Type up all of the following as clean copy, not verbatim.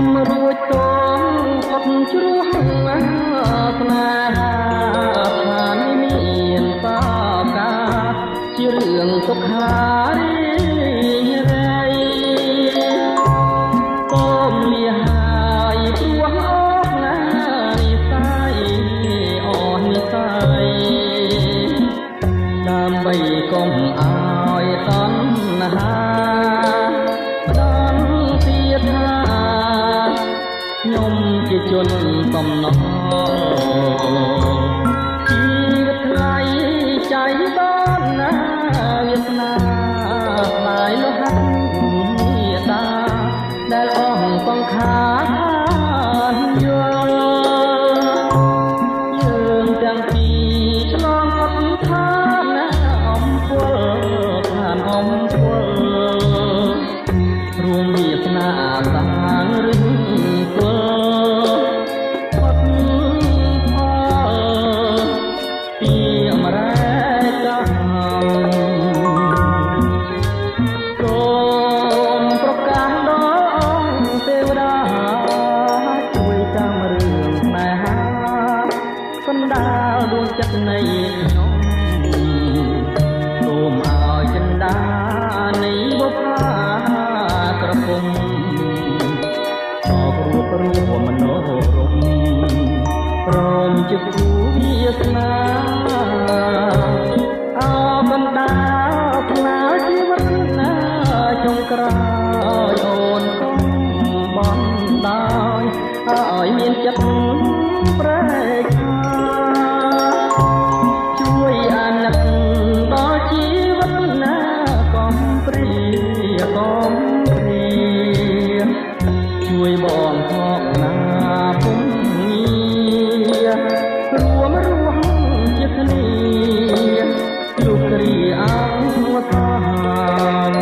มរួចតងអត់ជ្រោះស្នេហាឋានមានបោកាជារឿងសុខារីរៃសូមលះហើយព្រោះអស់ណានិស័យអស់និស័យដើម្បីកុំឲ្យតណ្ហាផ្ដាំទៀតថាខ្ញុំជាជនកំណត់ជីវិតថ្លៃใจបានណាវាសនាផ្លាយលោហៈមេតាដែលអស់សង្ខារយល់យើងទាំងពីរឆ្លងអត់ថាណាអំពលឋានអំពលរួមវាសនាសាងរឹងគល់ផុតផលពីអមរៈសូមប្រកាសដល់ទេវតាជួយចាំរឿងស្នេហាកណ្ដាលដួងចិត្តនៃខ្ញុំសូមឲ្យចិន្តានៃបុព្វាក្រពុំអបរួបរួមមនោរម្យព្រមជាគូវាសនាអបណ្ដាផ្លាជីវិតណាចុងក្រោយអូនកុំបន់ដោយឲ្យមានចិត្តប្រែកជួយអាណិតដល់ជីវិតណាកុំព្រាកុំព្រាជួយបងថកណាពុំងាររួមរស់ជាគ្នាលោកគ្រាអង្គថា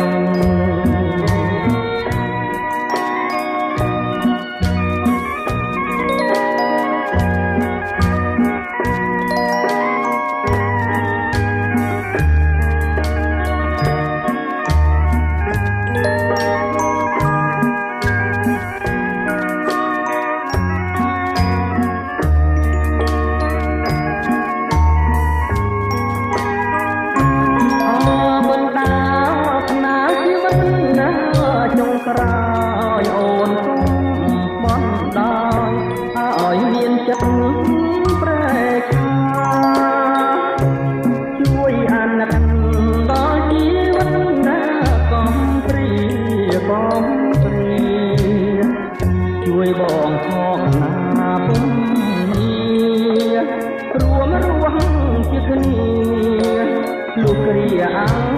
ក្រោយអូនកុំបន់ដោយឲ្យមានចិត្តប្រែកជួយអាណិតដល់ជីវិតណាកុំព្រាកុំព្រាជួយបងខកណាពុំងាររួមរស់ជាគ្នាលោកគ្រាអង្គ